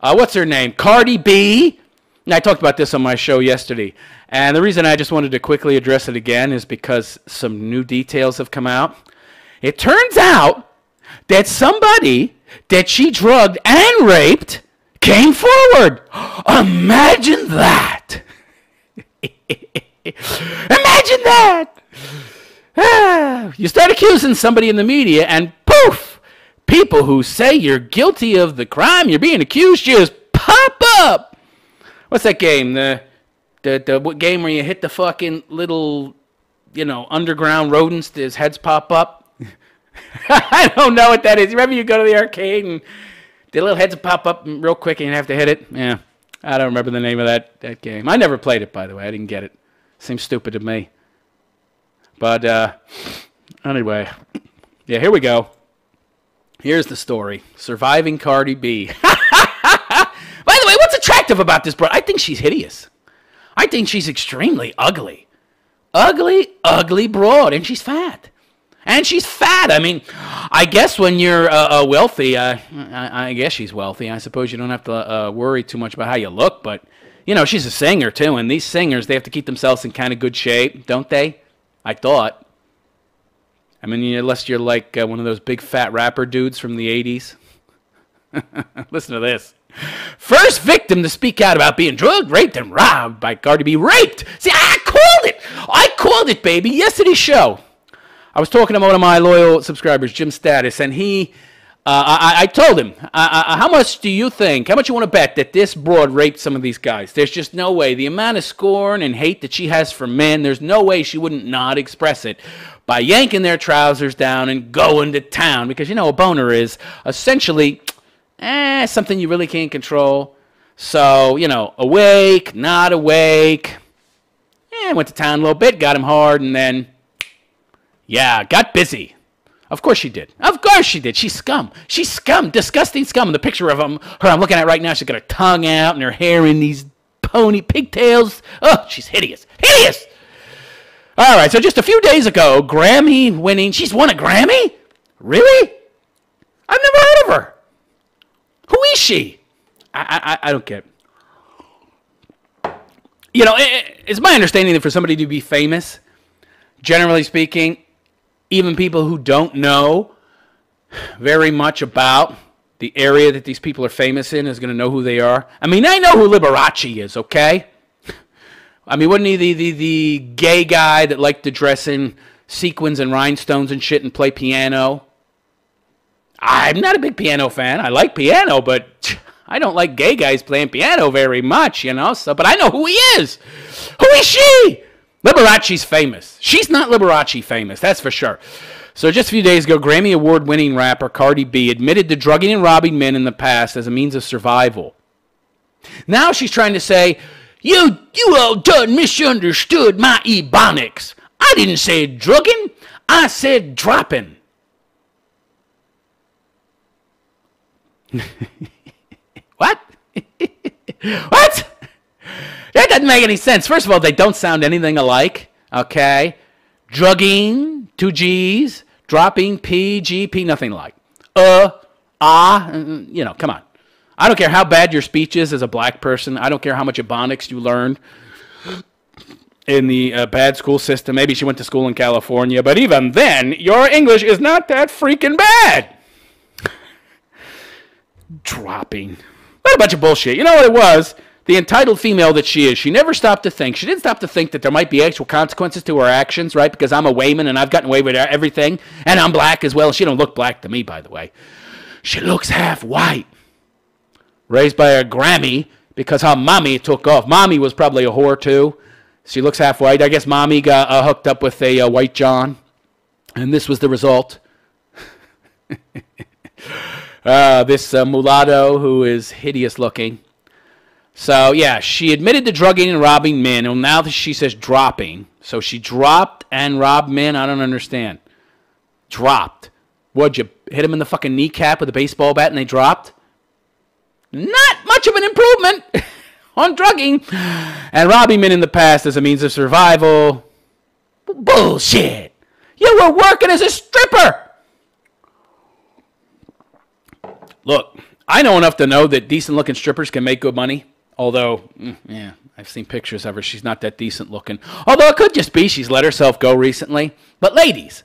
what's her name? Cardi B. And I talked about this on my show yesterday. And the reason I just wanted to quickly address it again is because some new details have come out. It turns out that somebody that she drugged and raped came forward. Imagine that. Imagine that. You start accusing somebody in the media and poof, people who say you're guilty of the crime you're being accused just pop up. What's that game? The game where you hit the fucking little, underground rodents, his heads pop up? I don't know what that is. Remember you go to the arcade and the little heads pop up real quick and you have to hit it? Yeah, I don't remember the name of that game. I never played it, by the way. I didn't get it. Seems stupid to me. But anyway, yeah, here we go. Here's the story. Surviving Cardi B. By the way, what's attractive about this broad? I think she's hideous. I think she's extremely ugly. Ugly broad. And she's fat. I mean, I guess when you're wealthy, I guess she's wealthy. I suppose you don't have to worry too much about how you look. But, she's a singer, too. And these singers, they have to keep themselves in kind of good shape, don't they? I thought. I mean, unless you're like one of those big fat rapper dudes from the 80s. Listen to this. First victim to speak out about being drugged, raped, and robbed by Cardi B. Raped! See, I called it, baby. Yesterday's show. I was talking to one of my loyal subscribers, Jim Status, and I told him, how much do you think, how much you want to bet that this broad raped some of these guys? There's just no way. The amount of scorn and hate that she has for men, there's no way she wouldn't not express it by yanking their trousers down and going to town. Because, a boner is essentially something you really can't control. So, awake, not awake. Went to town a little bit, got him hard, and then, got busy. Of course she did. Of course she did. She's scum. She's scum. Disgusting scum. And the picture of her I'm looking at right now, she's got her tongue out and her hair in these pony pigtails. Oh, she's hideous. Hideous! All right, so just a few days ago, Grammy winning. She's won a Grammy? Really? I've never heard of her. Who is she? I don't get it. It's my understanding that for somebody to be famous, generally speaking, even people who don't know very much about the area that these people are famous in is going to know who they are. I mean, I know who Liberace is, okay? I mean, wasn't he the gay guy that liked to dress in sequins and rhinestones and shit and play piano? I'm not a big piano fan. I like piano, but I don't like gay guys playing piano very much, So, but I know who he is. Who is she? Liberace's famous. She's not Liberace famous, that's for sure. So just a few days ago, Grammy Award-winning rapper Cardi B admitted to drugging and robbing men in the past as a means of survival. Now she's trying to say, you all done misunderstood my ebonics. I didn't say drugging, I said dropping. What? What? That doesn't make any sense. First of all, they don't sound anything alike, okay? Drugging, 2 G's, dropping, P, G, P, nothing alike. Come on. I don't care how bad your speech is as a black person. I don't care how much Ebonics you learned in the bad school system. Maybe she went to school in California, but even then, your English is not that freaking bad. Dropping. What a bunch of bullshit. You know what it was? The entitled female that she is, she never stopped to think. She didn't stop to think that there might be actual consequences to her actions, right? Because I'm a Wayman and I've gotten away with everything. And I'm black as well. She don't look black to me, by the way. She looks half white. Raised by a Grammy because her mommy took off. Mommy was probably a whore too. She looks half white. I guess mommy got hooked up with a white John. And this was the result. This mulatto who is hideous looking. So, yeah, she admitted to drugging and robbing men. Well, now that she says dropping. So she dropped and robbed men? I don't understand. Dropped. What'd you hit them in the fucking kneecap with a baseball bat and they dropped? Not much of an improvement on drugging and robbing men in the past as a means of survival. Bullshit. You were working as a stripper. Look, I know enough to know that decent-looking strippers can make good money. Although, yeah, I've seen pictures of her. She's not that decent-looking. Although it could just be she's let herself go recently. But ladies,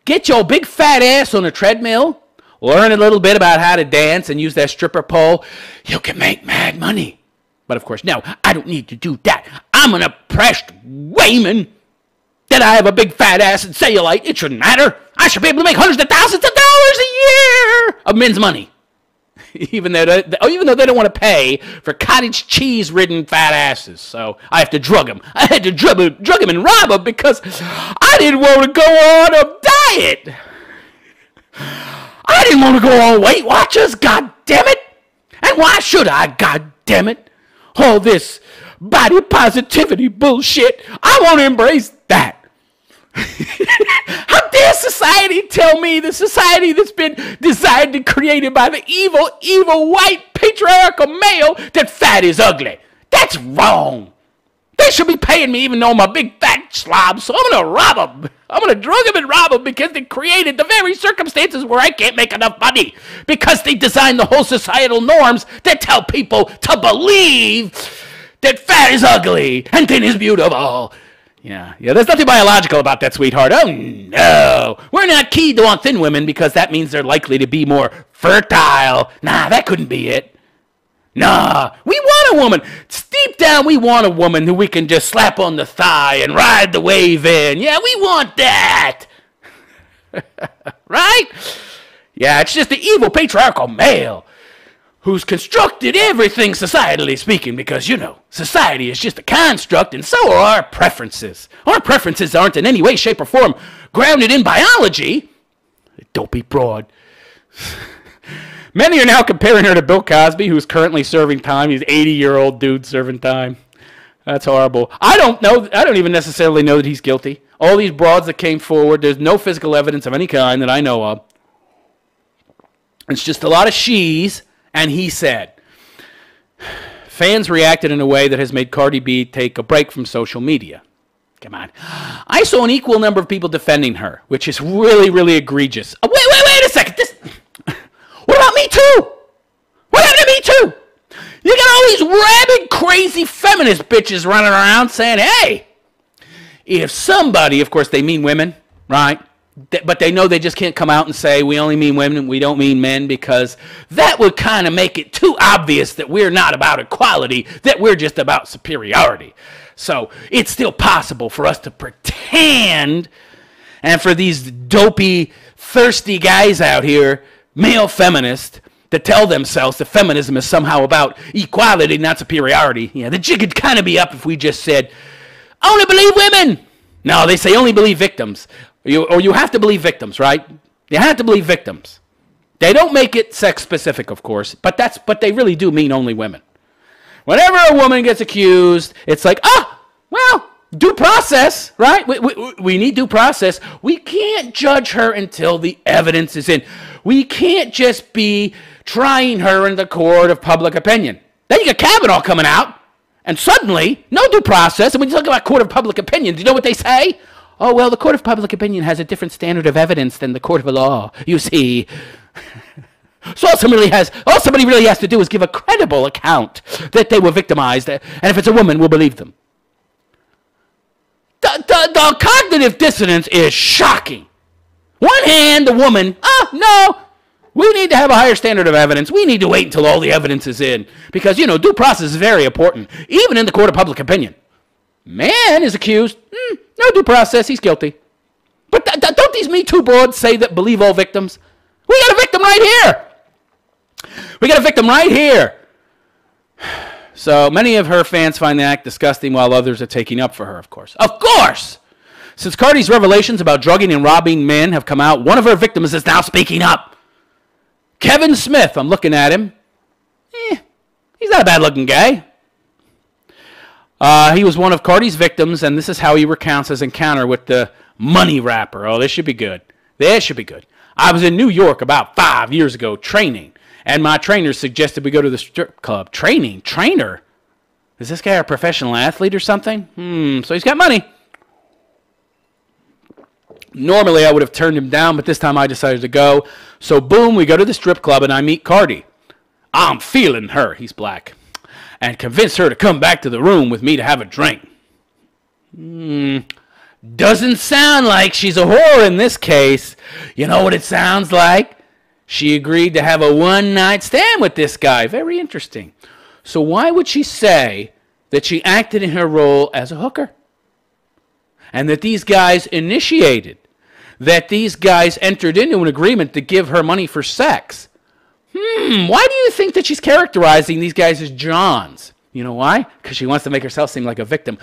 get your big fat ass on a treadmill, learn a little bit about how to dance, and use that stripper pole. You can make mad money. But of course, no, I don't need to do that. I'm an oppressed Wayman. That I have a big fat ass and cellulite. It shouldn't matter. I should be able to make hundreds of thousands of dollars a year of men's money. even though they don't want to pay for cottage cheese-ridden fat asses. So I have to drug them. I had to drug him and rob him because I didn't want to go on a diet. I didn't want to go on Weight Watchers, god damn it. And why should I, god damn it? All this body positivity bullshit. I want to embrace that. How dare society tell me, the society that's been designed and created by the evil white patriarchal male, that fat is ugly? That's wrong. They should be paying me even though I'm a big fat slob, so I'm going to rob them. I'm going to drug them and rob them because they created the very circumstances where I can't make enough money. Because they designed the whole societal norms that tell people to believe that fat is ugly and thin is beautiful. Yeah, there's nothing biological about that, sweetheart. Oh, no. We're not keyed to on thin women because that means they're likely to be more fertile. Nah, that couldn't be it. Nah, we want a woman. Deep down, we want a woman who we can just slap on the thigh and ride the wave in. Yeah, we want that. Right? Yeah, it's just the evil patriarchal male who's constructed everything societally speaking because, society is just a construct and so are our preferences. Our preferences aren't in any way, shape, or form grounded in biology. Don't be broad. Many are now comparing her to Bill Cosby, who's currently serving time. He's an 80-year-old dude serving time. That's horrible. I don't even necessarily know that he's guilty. All these broads that came forward, there's no physical evidence of any kind that I know of. It's just a lot of she's. And he said, fans reacted in a way that has made Cardi B take a break from social media. Come on. I saw an equal number of people defending her, which is really, really egregious. Oh, wait a second. What about Me Too? What happened to Me Too? You got all these rabid, crazy feminist bitches running around saying, hey, if somebody, of course they mean women, right? But they know they just can't come out and say, we only mean women, we don't mean men, because that would kind of make it too obvious that we're not about equality, that we're just about superiority. So it's still possible for us to pretend, and for these dopey, thirsty guys out here, male feminists, to tell themselves that feminism is somehow about equality, not superiority. Yeah, the jig could kind of be up if we just said, only believe women. No, they say only believe victims. You have to believe victims, right? You have to believe victims. They don't make it sex-specific, of course, but they really do mean only women. Whenever a woman gets accused, it's like, well, due process, right? We need due process. We can't judge her until the evidence is in. We can't just be trying her in the court of public opinion. Then you got Kavanaugh coming out, and suddenly, no due process. And when you talk about court of public opinion, do you know what they say? Oh, well, the court of public opinion has a different standard of evidence than the court of law, you see. So all somebody really has to do is give a credible account that they were victimized, and if it's a woman, we'll believe them. The cognitive dissonance is shocking. One hand, the woman, no, we need to have a higher standard of evidence. We need to wait until all the evidence is in. Because, due process is very important, even in the court of public opinion. Man is accused. No due process. He's guilty. But don't these Me Too broads say that believe all victims? We got a victim right here. We got a victim right here. So many of her fans find the act disgusting while others are taking up for her, of course. Of course! Since Cardi's revelations about drugging and robbing men have come out, one of her victims is now speaking up. Kevin Smith, I'm looking at him. He's not a bad-looking guy. He was one of Cardi's victims, and this is how he recounts his encounter with the money rapper. Oh, this should be good. This should be good. I was in New York about 5 years ago training, and my trainer suggested we go to the strip club. Trainer? Is this guy a professional athlete or something? So he's got money. Normally, I would have turned him down, but this time I decided to go. So, boom, we go to the strip club, and I meet Cardi. I'm feeling her, he's black, and convince her to come back to the room with me to have a drink. Doesn't sound like she's a whore in this case. You know what it sounds like? She agreed to have a one-night stand with this guy. Very interesting. So why would she say that she acted in her role as a hooker? And that these guys initiated, that these guys entered into an agreement to give her money for sex. Why do you think that she's characterizing these guys as Johns? You know why? Because she wants to make herself seem like a victim.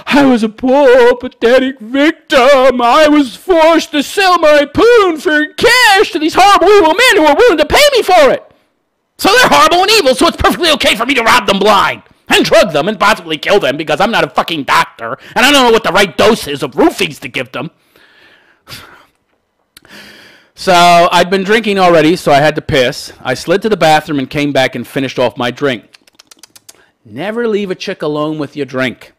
I was a poor, pathetic victim. I was forced to sell my poon for cash to these horrible, evil men who were willing to pay me for it. So they're horrible and evil, so it's perfectly okay for me to rob them blind and drug them and possibly kill them because I'm not a fucking doctor and I don't know what the right dose is of roofies to give them. So I'd been drinking already, so I had to piss. I slid to the bathroom and came back and finished off my drink. Never leave a chick alone with your drink.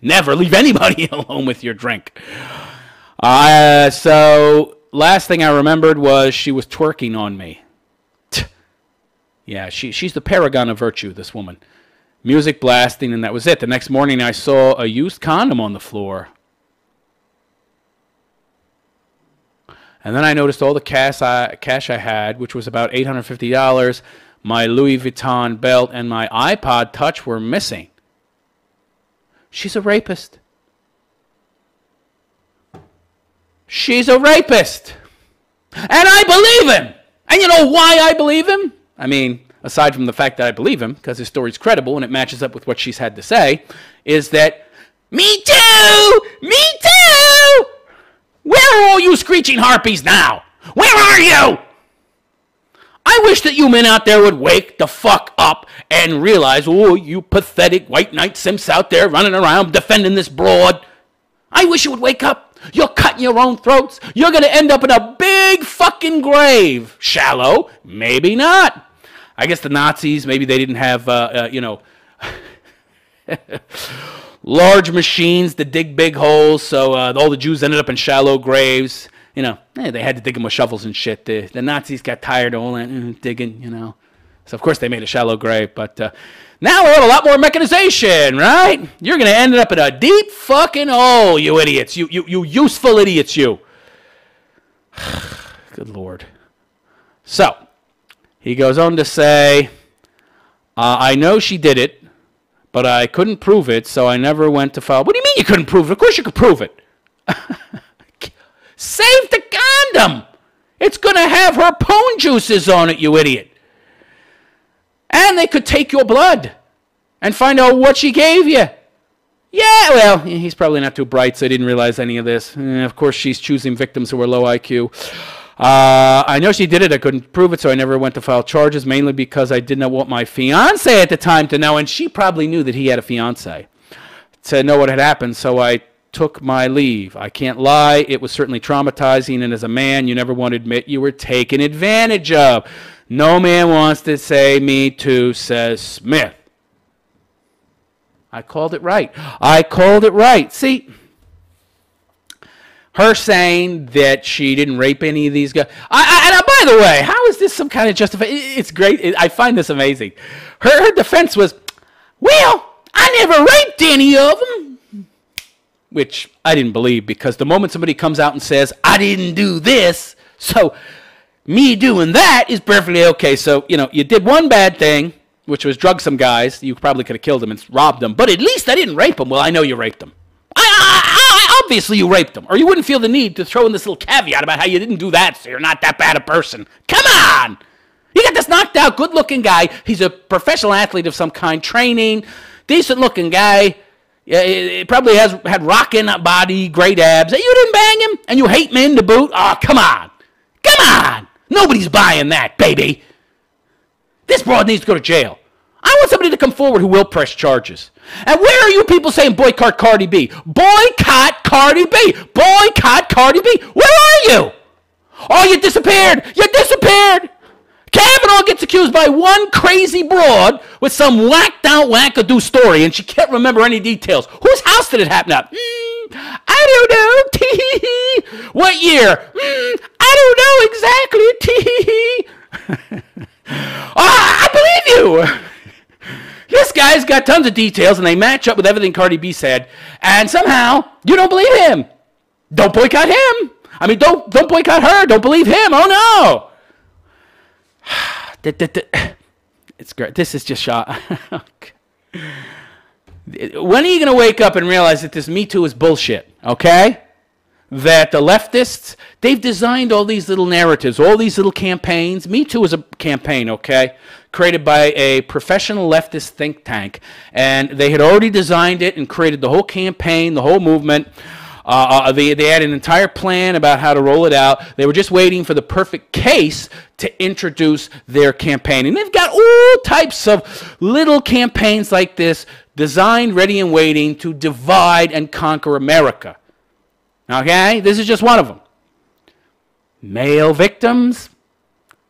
Never leave anybody alone with your drink. So last thing I remembered was she was twerking on me. Yeah, she's the paragon of virtue, this woman. Music blasting, and that was it. The next morning I saw a used condom on the floor. And then I noticed all the cash I had, which was about $850, my Louis Vuitton belt, and my iPod Touch were missing. She's a rapist. She's a rapist. And I believe him. And you know why I believe him? I mean, aside from the fact that I believe him, because his story's credible and it matches up with what she's had to say, is that, me too! Me too! Where are all you screeching harpies now? Where are you? I wish that you men out there would wake the fuck up and realize, oh, you pathetic white knight simps out there running around defending this broad. I wish you would wake up. You're cutting your own throats. You're going to end up in a big fucking grave. Shallow? Maybe not. I guess the Nazis, maybe they didn't have, large machines to dig big holes, so all the Jews ended up in shallow graves. You know, they had to dig them with shovels and shit. The Nazis got tired of all that digging, you know. So, of course, they made a shallow grave. But now we have a lot more mechanization, right? You're going to end up in a deep fucking hole, you idiots. You useful idiots, you. Good Lord. So, he goes on to say, I know she did it, but I couldn't prove it, so I never went to file. What do you mean you couldn't prove it? Of course you could prove it. Save the condom. It's going to have her poon juices on it, you idiot. And they could take your blood and find out what she gave you. Yeah, well, he's probably not too bright, so he didn't realize any of this. Of course, she's choosing victims who are low IQ. I know she did it. I couldn't prove it, so I never went to file charges, mainly because I did not want my fiancé at the time to know, and she probably knew that he had a fiancé, to know what had happened, so I took my leave. I can't lie. It was certainly traumatizing, and as a man, you never want to admit you were taken advantage of. No man wants to say me too, says Smith. I called it right. I called it right. See, her saying that she didn't rape any of these guys. And by the way, how is this some kind of justification? It's great. I find this amazing. Her defense was, well, I never raped any of them. Which I didn't believe, because the moment somebody comes out and says, I didn't do this, so me doing that is perfectly okay. So, you know, you did one bad thing, which was drug some guys. You probably could have killed them and robbed them. But at least I didn't rape them. Well, I know you raped them. Obviously you raped them. Or you wouldn't feel the need to throw in this little caveat about how you didn't do that, so you're not that bad a person. Come on! You got this knocked out, good-looking guy. He's a professional athlete of some kind, training, decent-looking guy. He probably has had rockin' body, great abs. You didn't bang him, and you hate men to boot? Oh, come on. Come on! Nobody's buying that, baby. This broad needs to go to jail. I want somebody to come forward who will press charges. And where are you people saying boycott Cardi B? Boycott Cardi B. Boycott Cardi B. Where are you? Oh, you disappeared. You disappeared. Kavanaugh gets accused by one crazy broad with some whacked-out wackadoo story, and she can't remember any details. Whose house did it happen at? I don't know. What year? I don't know exactly. I believe you. This guy's got tons of details, and they match up with everything Cardi B said, and somehow you don't believe him. Don't boycott him. I mean, don't boycott her. Don't believe him. Oh, no. It's great. This is just shot. When are you going to wake up and realize that this Me Too is bullshit, okay? That the leftists, they've designed all these little narratives, all these little campaigns. Me Too is a campaign, okay, created by a professional leftist think tank. And they had already designed it and created the whole campaign, the whole movement. They had an entire plan about how to roll it out. They were just waiting for the perfect case to introduce their campaign. And they've got all types of little campaigns like this designed, ready, and waiting to divide and conquer America. Okay? This is just one of them. Male victims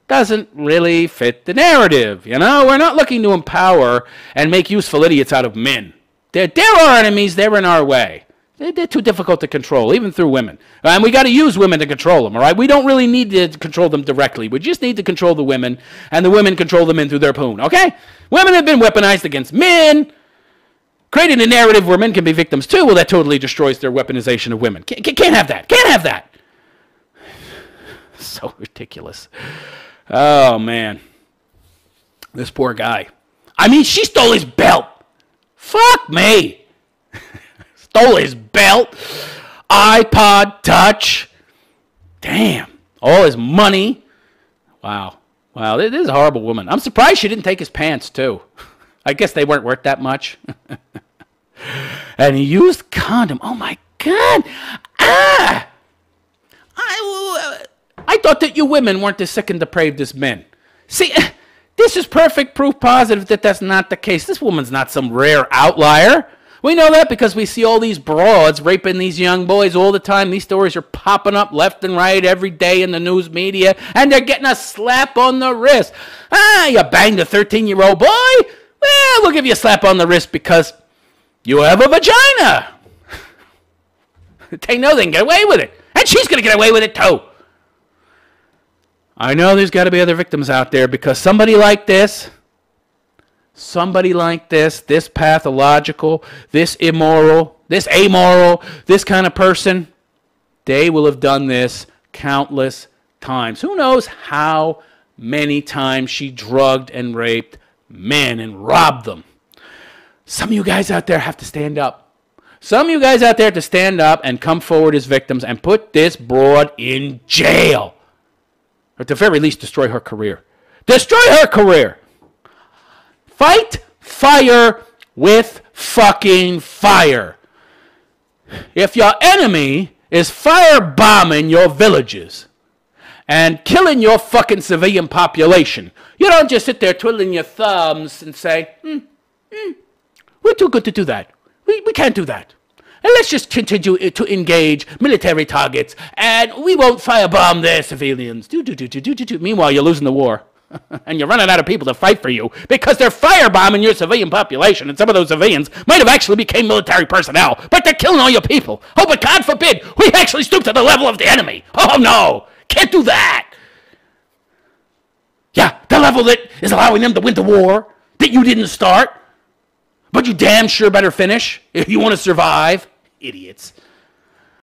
doesn't really fit the narrative. You know, we're not looking to empower and make useful idiots out of men. They're our enemies. They're in our way. They're too difficult to control, even through women. And we got to use women to control them, all right? We don't really need to control them directly. We just need to control the women, and the women control the men through their poon, okay? Women have been weaponized against men. Creating a narrative where men can be victims too, well, that totally destroys their weaponization of women. Can't have that. Can't have that. So ridiculous. Oh, man. This poor guy. I mean, she stole his belt. Fuck me. Stole his belt. iPod Touch. Damn. All his money. Wow. Wow, this is a horrible woman. I'm surprised she didn't take his pants, too. I guess they weren't worth that much. And he used condom. Oh, my God. Ah! I thought that you women weren't as sick and depraved as men. See, this is perfect proof positive that that's not the case. This woman's not some rare outlier. We know that because we see all these broads raping these young boys all the time. These stories are popping up left and right every day in the news media, and they're getting a slap on the wrist. Ah, you banged a 13-year-old boy? Well, we'll give you a slap on the wrist because you have a vagina. They know they can get away with it. And she's going to get away with it too. I know there's got to be other victims out there because somebody like this, this pathological, this immoral, this amoral, this kind of person, they will have done this countless times. Who knows how many times she drugged and raped men and robbed them. Some of you guys out there have to stand up. Some of you guys out there have to stand up and come forward as victims and put this broad in jail. Or at the very least, destroy her career. Destroy her career. Fight fire with fucking fire. If your enemy is firebombing your villages and killing your fucking civilian population, you don't just sit there twiddling your thumbs and say, we're too good to do that. We can't do that. And let's just continue to engage military targets, and we won't firebomb their civilians. Meanwhile, you're losing the war. And you're running out of people to fight for you because they're firebombing your civilian population, and some of those civilians might have actually become military personnel, but they're killing all your people. Oh, but God forbid, we actually stoop to the level of the enemy. Oh, no. Can't do that. Yeah, the level that is allowing them to win the war that you didn't start, but you damn sure better finish if you want to survive. Idiots.